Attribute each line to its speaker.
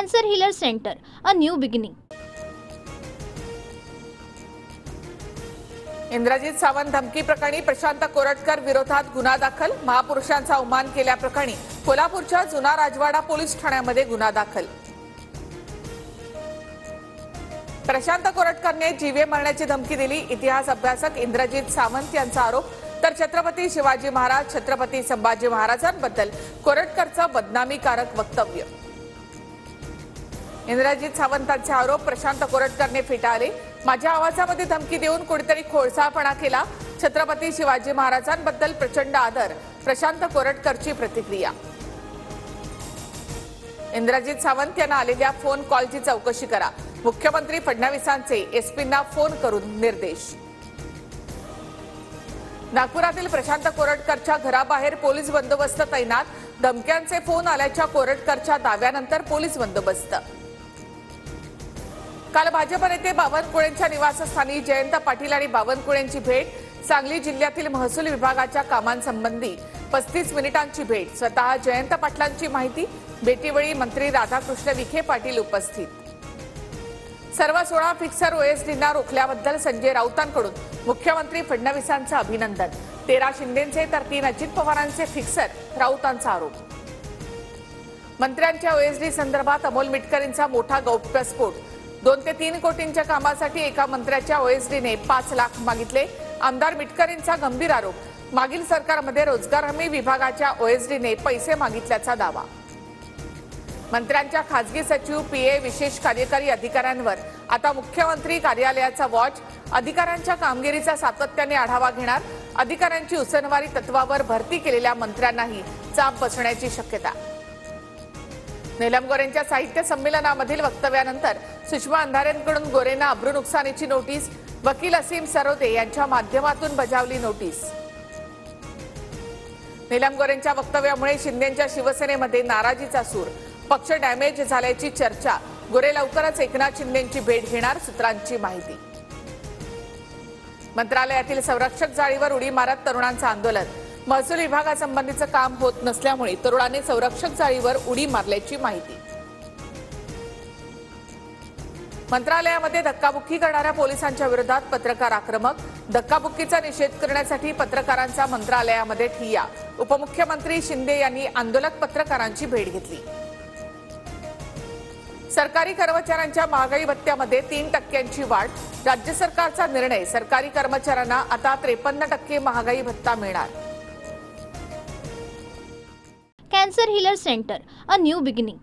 Speaker 1: Cancer Healer Center, a new beginning.
Speaker 2: Indrajit Sawant धमकी प्रकरणी प्रशांत कोरटकर विरोधात गुन्हा दाखल. महापुरुषांचा अवमान केल्याप्रकरणी कोल्हापूरच्या जुना राजवाडा पोलीस ठाण्यामध्ये गुन्हा दाखल. प्रशांत कोरटकरने जीवे मारण्याची धमकी दिली. इतिहास अभ्यासक इंद्रजित सावंत यांचा आरोप. तर छत्रपती शिवाजी महाराज, छत्रपती संभाजी महाराजांबद्दल कोरटकरचं बदनामीकारक वक्तव्य. इंद्रजित सावंतांचे आरोप प्रशांत कोरटकरने फेटाळले. माझ्या आवाजामध्ये धमकी देऊन कोणीतरी खोडसाळपणा केला. छत्रपती शिवाजी महाराजांबद्दल प्रचंड आदर. प्रशांत कोरटकरची प्रतिक्रिया. इंद्रजित सावंत यांना आलेल्या फोन कॉलची चौकशी करा. मुख्यमंत्री फडणवीसांचे एसपींना फोन करून निर्देश. नागपुरातील प्रशांत कोरटकरच्या घराबाहेर पोलीस बंदोबस्त तैनात. धमक्यांचे फोन आल्याच्या कोरटकरच्या दाव्यानंतर पोलीस बंदोबस्त. काल भाजप नेते बावनकुळेंच्या निवासस्थानी जयंत पाटील आणि बावनकुळेंची भेट. सांगली जिल्ह्यातील महसूल विभागाच्या कामांसंबंधी 35 मिनिटांची भेट. स्वतः जयंत पाटलांची माहिती. भेटीवेळी मंत्री राधाकृष्ण विखे पाटील उपस्थित. सर्व 16 फिक्सर ओएसडींना रोखल्याबद्दल संजय राऊतांकडून मुख्यमंत्री फडणवीसांचं अभिनंदन. 13 शिंदेचे तर 3 अजित पवारांचे फिक्सर. राऊतांचा आरोप. मंत्र्यांच्या ओएसडी संदर्भात अमोल मिटकरींचा मोठा गौप्यस्फोट. 2 ते 3 कोटींच्या कामासाठी एका मंत्र्याच्या ओएसडीने 5 लाख मागितले. आमदार मिटकरींचा गंभीर आरोप. मागील सरकारमध्ये रोजगार हमी विभागाच्या ओएसडीने पैसे मागितल्याचा दावा. मंत्र्यांच्या खासगी सचिव, पीए, विशेष कार्यकारी अधिकाऱ्यांवर आता मुख्यमंत्री कार्यालयाचा वॉच. अधिकाऱ्यांच्या कामगिरीचा सातत्याने आढावा घेणार. अधिकाऱ्यांची उसनवारी तत्वावर भरती केलेल्या मंत्र्यांनाही चाप बसण्याची शक्यता. नीलम गोरेंच्या साहित्य संमेलनामधील वक्तव्यानंतर सुषमा अंधारेंकडून गोरेंना अब्रू नुकसानीची नोटीस. वकील असीम सरोदे यांच्या माध्यमातून बजावली नोटीस. नीलम गोरेंच्या वक्तव्यामुळे शिंदेच्या शिवसेनेमध्ये नाराजीचा सूर. पक्ष डॅमेज झाल्याची चर्चा. गोरे लवकरच एकनाथ शिंदेंची भेट घेणार. सूत्रांची माहिती. मंत्रालयातील संरक्षक जाळीवर उडी मारत तरुणांचं आंदोलन. महसूल विभागासंबंधीचं काम होत नसल्यामुळे तरुणांनी संरक्षक जाळीवर उडी मारल्याची माहिती. मंत्रालयामध्ये धक्काबुक्की करणाऱ्या पोलिसांच्या विरोधात पत्रकार आक्रमक. धक्काबुक्कीचा निषेध करण्यासाठी पत्रकारांचा मंत्रालयामध्ये ठिय्या. उपमुख्यमंत्री शिंदे यांनी आंदोलक पत्रकारांची भेट घेतली. सरकारी कर्मचाऱ्यांच्या महागाई भत्त्यामध्ये 3% वाढ. राज्य सरकारचा निर्णय. सरकारी कर्मचाऱ्यांना आता 53% महागाई भत्ता मिळणार.
Speaker 1: Cancer Healer Center, a new beginning.